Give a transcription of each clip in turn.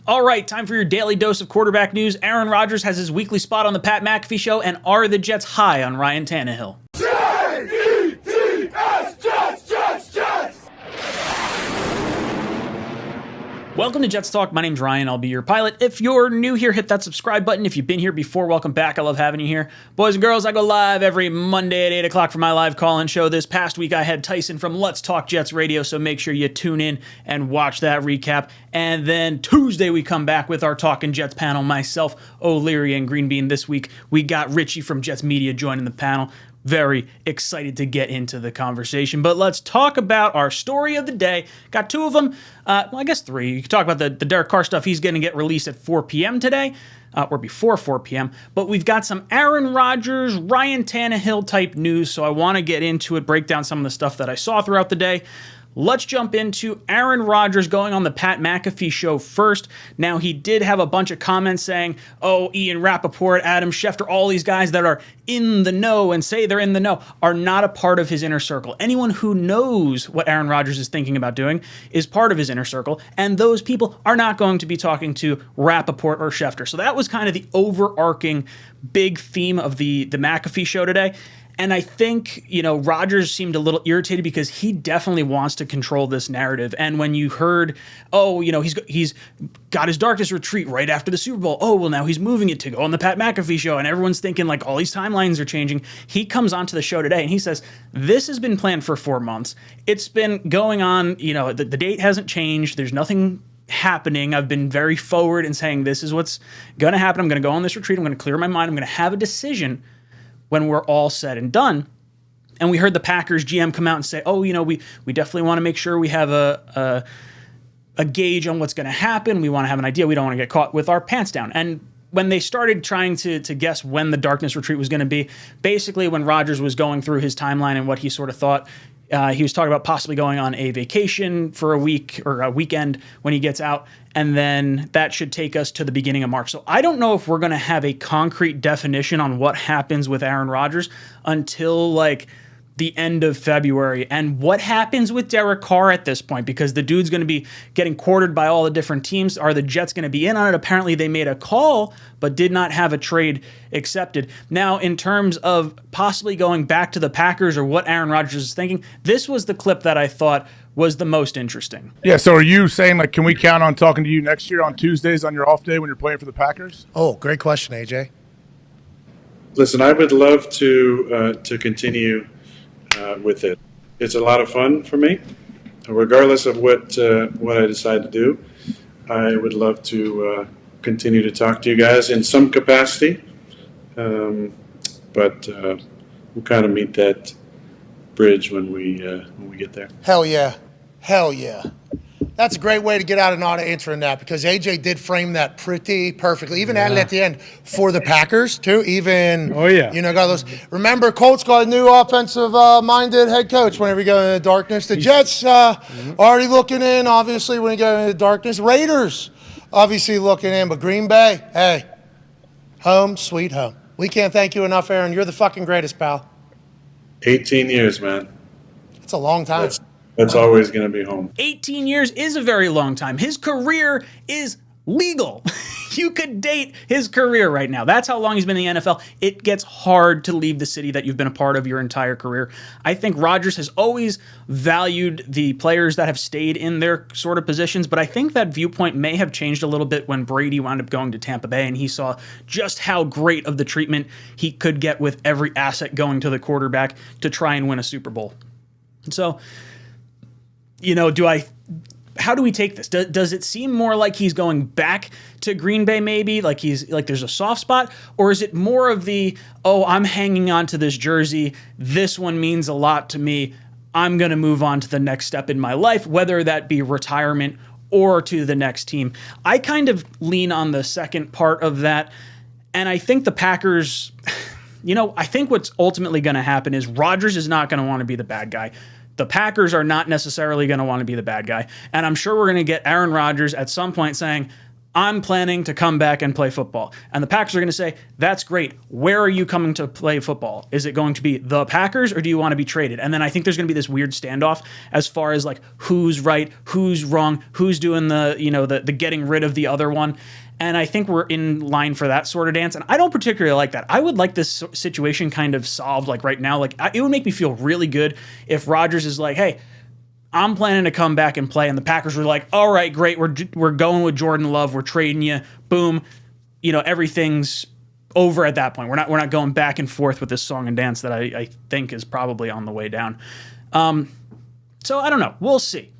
All right, time for your daily dose of quarterback news. Aaron Rodgers has his weekly spot on the Pat McAfee Show, and are the Jets high on Ryan Tannehill? Jets! Welcome to Jets Talk. My name's Ryan. I'll be your pilot. If you're new here, hit that subscribe button. If you've been here before, welcome back. I love having you here. Boys and girls, I go live every Monday at 8 o'clock for my live call-in show. This past week, I had Tyson from Let's Talk Jets Radio, so make sure you tune in and watch that recap. And then Tuesday, we come back with our Talking Jets panel. Myself, O'Leary, and Green Bean. This week, we got Richie from Jets Media joining the panel. Very excited to get into the conversation. But let's talk about our story of the day. Got two of them. I guess three. You can talk about the Derek Carr stuff. He's going to get released at 4 p.m. today, or before 4 p.m. But we've got some Aaron Rodgers, Ryan Tannehill type news. So I want to get into it, break down some of the stuff that I saw throughout the day. Let's jump into Aaron Rodgers going on the Pat McAfee Show first. Now, he did have a bunch of comments saying, oh, Ian Rappaport, Adam Schefter, all these guys that are in the know and say they're in the know are not a part of his inner circle. Anyone who knows what Aaron Rodgers is thinking about doing is part of his inner circle, and those people are not going to be talking to Rappaport or Schefter. So that was kind of the overarching big theme of the McAfee Show today. And I think, Rodgers seemed a little irritated because he definitely wants to control this narrative. And when you heard, he's got his darkness retreat right after the Super Bowl. Oh, well, now he's moving it to go on the Pat McAfee Show. And everyone's thinking like all these timelines are changing. He comes onto the show today and he says, this has been planned for 4 months. It's been going on, the date hasn't changed. There's nothing happening. I've been very forward in saying this is what's going to happen. I'm going to go on this retreat. I'm going to clear my mind. I'm going to have a decision when we're all said and done. And we heard the Packers GM come out and say, we definitely want to make sure we have a gauge on what's going to happen. We want to have an idea. We don't want to get caught with our pants down. And when they started trying to guess when the darkness retreat was going to be, basically when Rodgers was going through his timeline and what he sort of thought, he was talking about possibly going on a vacation for a week or a weekend when he gets out, and then that should take us to the beginning of March. So I don't know if we're going to have a concrete definition on what happens with Aaron Rodgers until the end of February. And what happens with Derek Carr at this point? Because the dude's going to be getting quartered by all the different teams. Are the Jets going to be in on it? Apparently they made a call, but did not have a trade accepted. Now, in terms of possibly going back to the Packers or what Aaron Rodgers is thinking, this was the clip that I thought was the most interesting. Yeah, so are you saying, can we count on talking to you next year on Tuesdays on your off day when you're playing for the Packers? Oh, great question, AJ. Listen, I would love to continue with it. It's a lot of fun for me. Regardless of what I decide to do, I would love to continue to talk to you guys in some capacity. But we'll kind of meet that bridge when we get there. Hell yeah. That's a great way to get out and not answering that, because AJ did frame that pretty perfectly. Even added at the end for the Packers too. Even got those. Remember, Colts got a new offensive minded head coach. Whenever you go into the darkness, the Jets already looking in. Obviously, when you go into the darkness, Raiders obviously looking in. But Green Bay, hey, home sweet home. We can't thank you enough, Aaron. You're the fucking greatest, pal. 18 years, man. It's a long time. That's always going to be home. 18 years is a very long time. His career is legal. You could date his career right now. That's how long he's been in the NFL. It gets hard to leave the city that you've been a part of your entire career. I think Rodgers has always valued the players that have stayed in their sort of positions, but I think that viewpoint may have changed a little bit when Brady wound up going to Tampa Bay and he saw just how great of the treatment he could get with every asset going to the quarterback to try and win a Super Bowl. So, how do we take this? Does it seem more like he's going back to Green Bay maybe? Like there's a soft spot? Or is it more of I'm hanging on to this jersey. This one means a lot to me. I'm going to move on to the next step in my life, whether that be retirement or to the next team. I kind of lean on the second part of that. And I think the Packers, I think what's ultimately going to happen is Rodgers is not going to want to be the bad guy. The Packers are not necessarily going to want to be the bad guy. And I'm sure we're going to get Aaron Rodgers at some point saying, I'm planning to come back and play football. And the Packers are going to say, that's great. Where are you coming to play football? Is it going to be the Packers, or do you want to be traded? And then I think there's going to be this weird standoff as far as like who's right, who's wrong, who's doing the getting rid of the other one. And I think we're in line for that sort of dance. And I don't particularly like that. I would like this situation kind of solved like right now. Like it would make me feel really good if Rodgers is like, hey, I'm planning to come back and play. And the Packers were like, all right, great. We're going with Jordan Love. We're trading you. Boom. Everything's over at that point. We're not going back and forth with this song and dance that I think is probably on the way down. So I don't know. We'll see.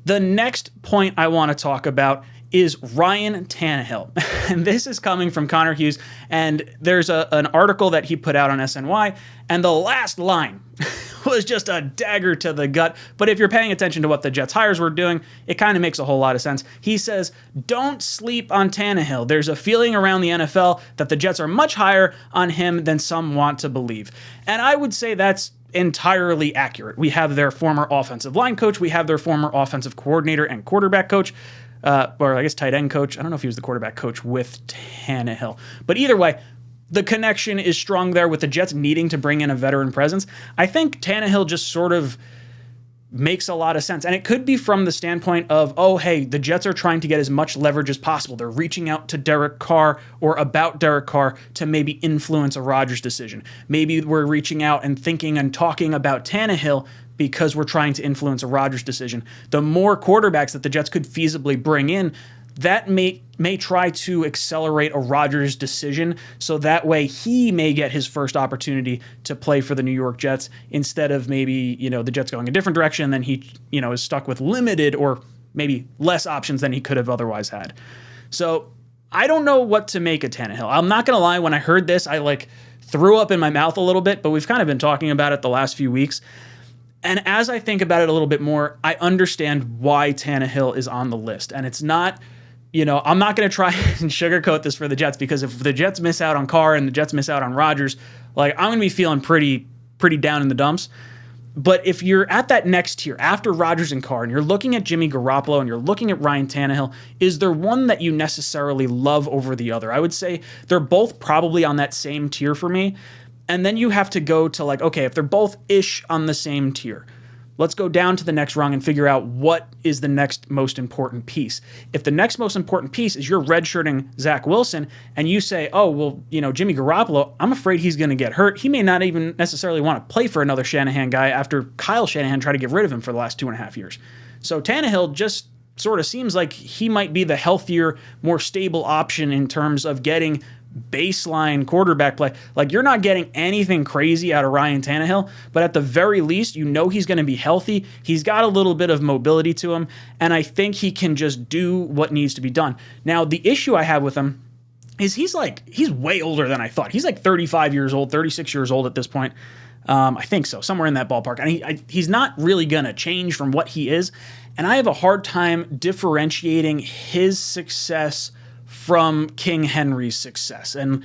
The next point I want to talk about is Ryan Tannehill. And this is coming from Connor Hughes. And there's an article that he put out on SNY. And the last line was just a dagger to the gut. But if you're paying attention to what the Jets hires were doing, it kind of makes a whole lot of sense. He says, don't sleep on Tannehill. There's a feeling around the NFL that the Jets are much higher on him than some want to believe. And I would say that's entirely accurate. We have their former offensive line coach. We have their former offensive coordinator and quarterback coach. Or I guess tight end coach. I don't know if he was the quarterback coach with Tannehill. But either way, the connection is strong there with the Jets needing to bring in a veteran presence. I think Tannehill just sort of makes a lot of sense. And it could be from the standpoint of, oh, hey, the Jets are trying to get as much leverage as possible. They're reaching out to Derek Carr or about Derek Carr to maybe influence a Rodgers decision. Maybe we're reaching out and thinking and talking about Tannehill because we're trying to influence a Rodgers decision. The more quarterbacks that the Jets could feasibly bring in, that may try to accelerate a Rodgers decision, so that way he may get his first opportunity to play for the New York Jets instead of maybe, the Jets going a different direction, then he, is stuck with limited or maybe less options than he could have otherwise had. So I don't know what to make of Tannehill. I'm not going to lie, when I heard this, I threw up in my mouth a little bit, but we've kind of been talking about it the last few weeks. And as I think about it a little bit more, I understand why Tannehill is on the list. And it's not, I'm not going to try and sugarcoat this for the Jets, because if the Jets miss out on Carr and the Jets miss out on Rodgers, I'm going to be feeling pretty down in the dumps. But if you're at that next tier after Rodgers and Carr and you're looking at Jimmy Garoppolo and you're looking at Ryan Tannehill, is there one that you necessarily love over the other? I would say they're both probably on that same tier for me. And then you have to go to okay, if they're both ish on the same tier, let's go down to the next rung and figure out what is the next most important piece. If the next most important piece is you're redshirting Zach Wilson and you say, oh, well, Jimmy Garoppolo, I'm afraid he's going to get hurt. He may not even necessarily want to play for another Shanahan guy after Kyle Shanahan tried to get rid of him for the last 2.5 years. So Tannehill just sort of seems like he might be the healthier, more stable option in terms of getting baseline quarterback play. You're not getting anything crazy out of Ryan Tannehill, but at the very least, he's going to be healthy. He's got a little bit of mobility to him, and I think he can just do what needs to be done. Now, the issue I have with him is he's way older than I thought. He's 35 years old, 36 years old at this point. I think so, somewhere in that ballpark. And he's not really going to change from what he is, and I have a hard time differentiating his success from King Henry's success. And,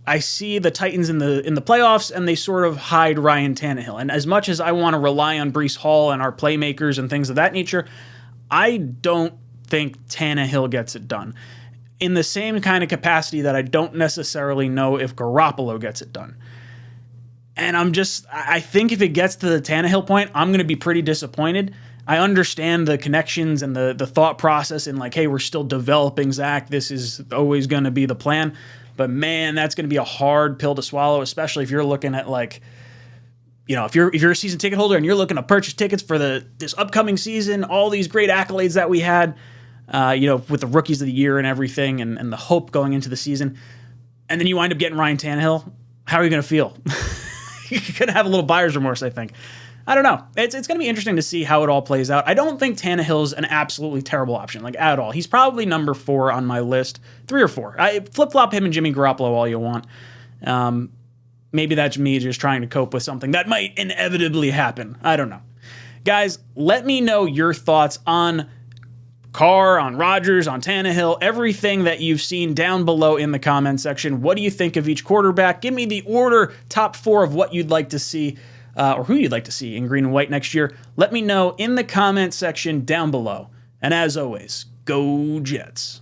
I see the Titans in the playoffs, and they sort of hide Ryan Tannehill. And as much as I want to rely on Breece Hall and our playmakers and things of that nature, I don't think Tannehill gets it done. In the same kind of capacity that I don't necessarily know if Garoppolo gets it done. And I think if it gets to the Tannehill point, I'm going to be pretty disappointed. I understand the connections and the thought process and hey, we're still developing Zach. This is always going to be the plan. But man, that's going to be a hard pill to swallow, especially if you're looking at if you're a season ticket holder and you're looking to purchase tickets for this upcoming season, all these great accolades that we had, with the rookies of the year and everything and the hope going into the season. And then you wind up getting Ryan Tannehill. How are you going to feel? You're going to have a little buyer's remorse, I think. I don't know. It's going to be interesting to see how it all plays out. I don't think Tannehill's an absolutely terrible option, at all. He's probably number 4 on my list, 3 or 4. I flip-flop him and Jimmy Garoppolo all you want. Maybe that's me just trying to cope with something that might inevitably happen. I don't know. Guys, let me know your thoughts on Carr, on Rodgers, on Tannehill, everything that you've seen down below in the comment section. What do you think of each quarterback? Give me the order, top 4 of what you'd like to see. Or who you'd like to see in green and white next year. Let me know in the comment section down below. And as always, go Jets.